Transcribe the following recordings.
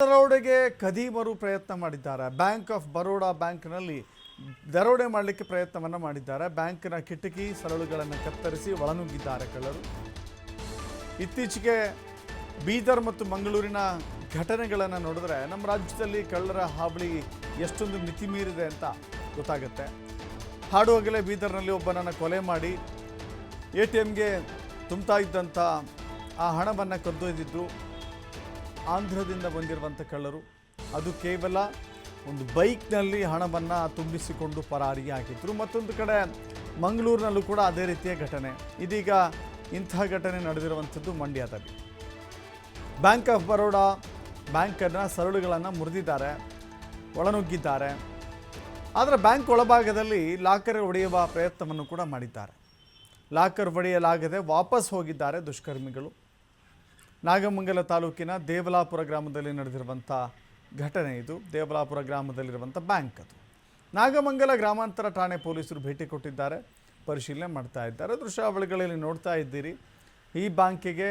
ದರೋಡೆಗೆ ಖದೀಮರು ಪ್ರಯತ್ನ ಮಾಡಿದ್ದಾರೆ. Bank of Baroda ಬ್ಯಾಂಕ್ನಲ್ಲಿ ದರೋಡೆ ಮಾಡಲಿಕ್ಕೆ ಪ್ರಯತ್ನವನ್ನು ಮಾಡಿದ್ದಾರೆ. ಬ್ಯಾಂಕ್ನ ಕಿಟಕಿ ಸರಳುಗಳನ್ನು ಕತ್ತರಿಸಿ ಒಳನುಗ್ಗಿದ್ದಾರೆ ಕಳ್ಳರು. ಇತ್ತೀಚೆಗೆ ಬೀದರ್ ಮತ್ತು ಮಂಗಳೂರಿನ ಘಟನೆಗಳನ್ನು ನೋಡಿದ್ರೆ ನಮ್ಮ ರಾಜ್ಯದಲ್ಲಿ ಕಳ್ಳರ ಹಾವಳಿ ಎಷ್ಟೊಂದು ಮಿತಿ ಮೀರಿದೆ ಅಂತ ಗೊತ್ತಾಗುತ್ತೆ. ಹಾಡುವಾಗಲೇ ಬೀದರ್ನಲ್ಲಿ ಒಬ್ಬನನ್ನು ಕೊಲೆ ಮಾಡಿ ATMಗೆ ತುಂಬ್ತಾ ಇದ್ದಂಥ ಆ ಹಣವನ್ನು ಕದ್ದೊಯ್ದಿದ್ರು ಆಂಧ್ರದಿಂದ ಬಂದಿರುವಂಥ ಕಳ್ಳರು. ಅದು ಕೇವಲ ಒಂದು ಬೈಕ್ನಲ್ಲಿ ಹಣವನ್ನು ತುಂಬಿಸಿಕೊಂಡು ಪರಾರಿಯಾಗಿದ್ದರು. ಮತ್ತೊಂದು ಕಡೆ ಮಂಗಳೂರಿನಲ್ಲೂ ಕೂಡ ಅದೇ ರೀತಿಯ ಘಟನೆ. ಇದೀಗ ಇಂಥ ಘಟನೆ ನಡೆದಿರುವಂಥದ್ದು ಮಂಡ್ಯದಲ್ಲಿ. ಬ್ಯಾಂಕ್ ಆಫ್ ಬರೋಡಾ ಬ್ಯಾಂಕನ್ನು ಸರಳುಗಳನ್ನು ಮುರಿದಿದ್ದಾರೆ, ಒಳನುಗ್ಗಿದ್ದಾರೆ. ಆದರೆ ಬ್ಯಾಂಕ್ ಒಳಭಾಗದಲ್ಲಿ ಲಾಕರ್ ಒಡೆಯುವ ಪ್ರಯತ್ನವನ್ನು ಕೂಡ ಮಾಡಿದ್ದಾರೆ. ಲಾಕರ್ ಒಡೆಯಲಾಗದೆ ವಾಪಸ್ ಹೋಗಿದ್ದಾರೆ ದುಷ್ಕರ್ಮಿಗಳು. ನಾಗಮಂಗಲ ತಾಲೂಕಿನ ದೇವಲಾಪುರ ಗ್ರಾಮದಲ್ಲಿ ನಡೆದಿರುವಂಥ ಘಟನೆ ಇದು. ದೇವಲಾಪುರ ಗ್ರಾಮದಲ್ಲಿರುವಂಥ ಬ್ಯಾಂಕ್ ಅದು. ನಾಗಮಂಗಲ ಗ್ರಾಮಾಂತರ ಠಾಣೆ ಪೊಲೀಸರು ಭೇಟಿ ಕೊಟ್ಟಿದ್ದಾರೆ, ಪರಿಶೀಲನೆ ಮಾಡ್ತಾ ಇದ್ದಾರೆ. ದೃಶ್ಯಾವಳಿಗಳಲ್ಲಿ ನೋಡ್ತಾ ಇದ್ದೀರಿ. ಈ ಬ್ಯಾಂಕಿಗೆ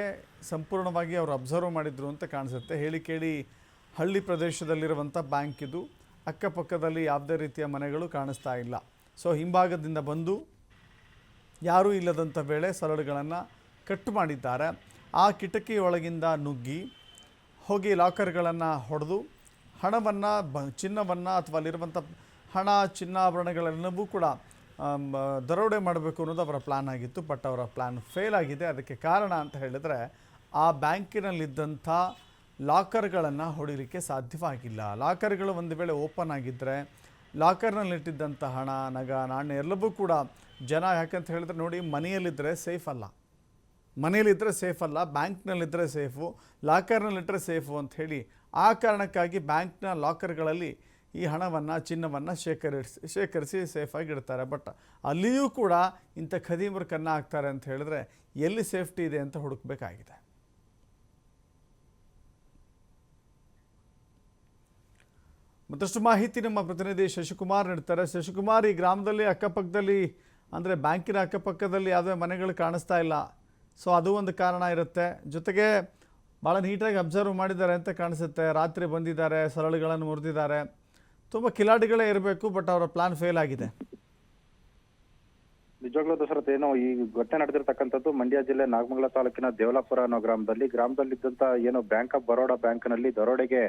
ಸಂಪೂರ್ಣವಾಗಿ ಅವರು ಅಬ್ಸರ್ವ್ ಮಾಡಿದ್ರು ಅಂತ ಕಾಣಿಸುತ್ತೆ. ಹೇಳಿ ಕೇಳಿ ಹಳ್ಳಿ ಪ್ರದೇಶದಲ್ಲಿರುವಂಥ ಬ್ಯಾಂಕ್ ಇದು. ಅಕ್ಕಪಕ್ಕದಲ್ಲಿ ಯಾವುದೇ ರೀತಿಯ ಮನೆಗಳು ಕಾಣಿಸ್ತಾ ಇಲ್ಲ. ಸೊ ಹಿಂಭಾಗದಿಂದ ಬಂದು ಯಾರೂ ಇಲ್ಲದಂಥ ವೇಳೆ ಸರಳುಗಳನ್ನು ಕಟ್ ಮಾಡಿದ್ದಾರೆ. ಆ ಕಿಟಕಿಯೊಳಗಿಂದ ನುಗ್ಗಿ ಹೋಗಿ ಲಾಕರ್ಗಳನ್ನು ಹೊಡೆದು ಹಣವನ್ನು ಚಿನ್ನವನ್ನು ಅಥವಾ ಅಲ್ಲಿರುವಂಥ ಹಣ ಚಿನ್ನಾಭರಣಗಳೆಲ್ಲವೂ ಕೂಡ ದರೋಡೆ ಮಾಡಬೇಕು ಅನ್ನೋದು ಅವರ ಪ್ಲ್ಯಾನ್ ಆಗಿತ್ತು. ಬಟ್ ಅವರ ಪ್ಲ್ಯಾನ್ ಫೇಲ್ ಆಗಿದೆ. ಅದಕ್ಕೆ ಕಾರಣ ಅಂತ ಹೇಳಿದರೆ ಆ ಬ್ಯಾಂಕಿನಲ್ಲಿದ್ದಂಥ ಲಾಕರ್ಗಳನ್ನು ಹೊಡಿಲಿಕ್ಕೆ ಸಾಧ್ಯವಾಗಿಲ್ಲ. ಲಾಕರ್ಗಳು ಒಂದು ವೇಳೆ ಓಪನ್ ಆಗಿದ್ದರೆ ಲಾಕರ್ನಲ್ಲಿಟ್ಟಿದ್ದಂಥ ಹಣ, ನಗ, ನಾಣ್ಯ ಎಲ್ಲವೂ ಕೂಡ ಜನ, ಯಾಕಂತ ಹೇಳಿದ್ರೆ ನೋಡಿ, ಮನೆಯಲ್ಲಿದ್ದರೆ ಸೇಫ್ ಅಲ್ಲ, ಮನೆಯಲ್ಲಿದ್ದರೆ ಸೇಫ್ ಅಲ್ಲ, ಬ್ಯಾಂಕ್ನಲ್ಲಿದ್ದರೆ ಸೇಫು, ಲಾಕರ್ನಲ್ಲಿಟ್ಟರೆ ಸೇಫು ಅಂತ ಹೇಳಿ ಆ ಕಾರಣಕ್ಕಾಗಿ ಬ್ಯಾಂಕ್ನ ಲಾಕರ್ಗಳಲ್ಲಿ ಈ ಹಣವನ್ನು, ಚಿನ್ನವನ್ನು ಶೇಖರಿಸಿ ಸೇಫಾಗಿ ಇಡ್ತಾರೆ. ಬಟ್ ಅಲ್ಲಿಯೂ ಕೂಡ ಇಂಥ ಖದೀಮರು ಕನ್ನ ಹಾಕ್ತಾರೆ ಅಂತ ಹೇಳಿದ್ರೆ ಎಲ್ಲಿ ಸೇಫ್ಟಿ ಇದೆ ಅಂತ ಹುಡುಕಬೇಕಾಗಿದೆ. ಮತ್ತಷ್ಟು ಮಾಹಿತಿ ನಮ್ಮ ಪ್ರತಿನಿಧಿ ಶಶಿಕುಮಾರ್ ನೀಡ್ತಾರೆ. ಶಶಿಕುಮಾರ್, ಈ ಗ್ರಾಮದಲ್ಲಿ ಅಕ್ಕಪಕ್ಕದಲ್ಲಿ ಅಂದರೆ ಬ್ಯಾಂಕಿನ ಅಕ್ಕಪಕ್ಕದಲ್ಲಿ ಯಾವುದೇ ಮನೆಗಳು ಕಾಣಿಸ್ತಾ ಇಲ್ಲ. ಸೊ ಅದು ಒಂದು ಕಾರಣ ಇರುತ್ತೆ. ಜೊತೆಗೆ ಭಾಳ ನೀಟಾಗಿ ಅಬ್ಸರ್ವ್ ಮಾಡಿದ್ದಾರೆ ಅಂತ ಕಾಣಿಸುತ್ತೆ. ರಾತ್ರಿ ಬಂದಿದ್ದಾರೆ, ಸರಳುಗಳನ್ನು ಮುರಿದಿದ್ದಾರೆ. ತುಂಬ ಕಿಲಾಡಿಗಳೇ ಇರಬೇಕು, ಬಟ್ ಅವರ ಪ್ಲಾನ್ ಫೇಲ್ ಆಗಿದೆ. ನಿಜವಾಗ್ಲೂ ದಸರತ್, ಏನೋ ಈ ಘಟನೆ ನಡೆದಿರ್ತಕ್ಕಂಥದ್ದು ಮಂಡ್ಯ ಜಿಲ್ಲೆ ನಾಗಮಂಗಲ ತಾಲೂಕಿನ ದೇವಲಾಪುರ ಅನ್ನೋ ಗ್ರಾಮದಲ್ಲಿದ್ದಂತ ಏನು ಬ್ಯಾಂಕ್ ಆಫ್ ಬರೋಡಾ ಬ್ಯಾಂಕ್ ನಲ್ಲಿ ದರೋಡೆಗೆ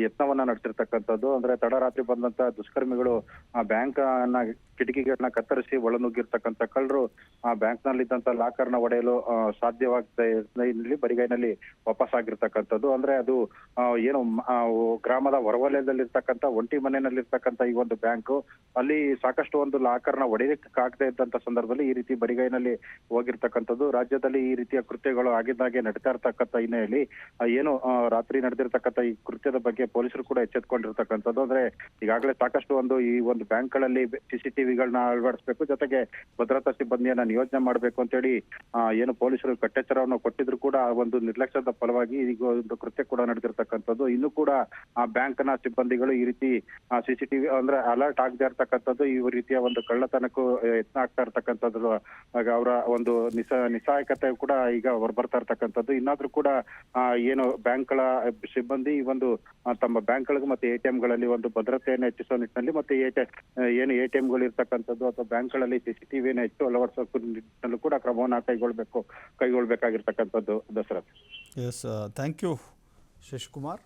ಯತ್ನವನ್ನ ನಡೆಸಿರ್ತಕ್ಕಂಥದ್ದು. ಅಂದ್ರೆ ತಡರಾತ್ರಿ ಬಂದಂತ ದುಷ್ಕರ್ಮಿಗಳು ಆ ಬ್ಯಾಂಕ್ ನ ಕಿಟಕಿಗಳನ್ನ ಕತ್ತರಿಸಿ ಒಳನುಗ್ಗಿರ್ತಕ್ಕಂಥ ಕಳ್ಳರು ಆ ಬ್ಯಾಂಕ್ ನಲ್ಲಿದ್ದಂತ ಲಾಕರ್ ನ ಒಡೆಯಲು ಸಾಧ್ಯವಾಗದೆ ಬರಿಗೈನಲ್ಲಿ ವಾಪಸ್ ಆಗಿರ್ತಕ್ಕಂಥದ್ದು. ಅಂದ್ರೆ ಅದು ಏನು ಗ್ರಾಮದ ಹೊರವಲಯದಲ್ಲಿರ್ತಕ್ಕಂಥ ಒಂಟಿ ಮನೆಯಲ್ಲಿರ್ತಕ್ಕಂಥ ಈ ಒಂದು ಬ್ಯಾಂಕ್ ಅಲ್ಲಿ ಸಾಕಷ್ಟು ಒಂದು ಲಾಕರ್ ನ ಒಡೆಯಲಿಕ್ಕೆ ಆಗದೆ ಇದ್ದಂತ ಸಂದರ್ಭದಲ್ಲಿ ಈ ರೀತಿ ಬರಿಗೈನಲ್ಲಿ ಹೋಗಿರ್ತಕ್ಕಂಥದ್ದು. ರಾಜ್ಯದಲ್ಲಿ ಈ ರೀತಿಯ ಕೃತ್ಯಗಳು ಆಗಿದ್ದಾಗೆ ನಡೀತಾ ಇರ್ತಕ್ಕಂಥ ಹಿನ್ನೆಲೆಯಲ್ಲಿ ಏನು ರಾತ್ರಿ ನಡೆದಿರ್ತಕ್ಕಂಥ ಈ ಕೃತ್ಯದ ಬಗ್ಗೆ ಪೊಲೀಸರು ಕೂಡ ಎಚ್ಚೆತ್ಕೊಂಡಿರ್ತಕ್ಕಂಥದ್ದು. ಅಂದ್ರೆ ಈಗಾಗಲೇ ಸಾಕಷ್ಟು ಈ ಒಂದು ಬ್ಯಾಂಕ್ ಗಳಲ್ಲಿ CCTVಗಳನ್ನ ಅಳವಡಿಸಬೇಕು, ಜೊತೆಗೆ ಭದ್ರತಾ ಸಿಬ್ಬಂದಿಯನ್ನ ನಿಯೋಜನೆ ಮಾಡಬೇಕು ಅಂತ ಹೇಳಿ ಏನು ಪೊಲೀಸರು ಕಟ್ಟೆಚ್ಚರವನ್ನು ಕೊಟ್ಟಿದ್ರು ಕೂಡ ಆ ಒಂದು ನಿರ್ಲಕ್ಷ್ಯದ ಫಲವಾಗಿ ಈಗ ಒಂದು ಕೃತ್ಯ ಕೂಡ ನಡೆದಿರ್ತಕ್ಕಂಥದ್ದು. ಇನ್ನು ಕೂಡ ಆ ಬ್ಯಾಂಕ್ ನ ಸಿಬ್ಬಂದಿಗಳು ಈ ರೀತಿ CCTV ಅಂದ್ರೆ ಅಲರ್ಟ್ ಆಗದೆ ಇರ್ತಕ್ಕಂಥದ್ದು, ಈ ರೀತಿಯ ಒಂದು ಕಳ್ಳತನಕ್ಕೂ ಯತ್ನ ಆಗ್ತಾ ಇರ್ತಕ್ಕಂಥದ್ದು. ಅವರ ಒಂದು ನಿಸ್ಸಹಾಯಕತೆ ಕೂಡ ಈಗ ಹೊರಬರ್ತಾ ಇರ್ತಕ್ಕಂಥದ್ದು. ಇನ್ನಾದ್ರೂ ಕೂಡ ಏನು ಬ್ಯಾಂಕ್ಗಳ ಸಿಬ್ಬಂದಿ ಈ ಒಂದು ತಮ್ಮ ಬ್ಯಾಂಕ್ಗಳಿಗೆ ಮತ್ತೆ ATMಗಳಲ್ಲಿ ಒಂದು ಭದ್ರತೆಯನ್ನು ಹೆಚ್ಚಿಸುವ ನಿಟ್ಟಿನಲ್ಲಿ ಮತ್ತೆ ಏನು ATMಗಳು ಇರ್ತಕ್ಕಂಥದ್ದು ಅಥವಾ ಬ್ಯಾಂಕ್ಗಳಲ್ಲಿ CCTVಯನ್ನು ಹೆಚ್ಚು ಅಳವಡಿಸೋ ನಿಟ್ಟಿನಲ್ಲೂ ಕೂಡ ಕ್ರಮವನ್ನು ಕೈಗೊಳ್ಬೇಕಾಗಿರ್ತಕ್ಕಂಥದ್ದು. Dasarath. Yes, thank you Shashikumar.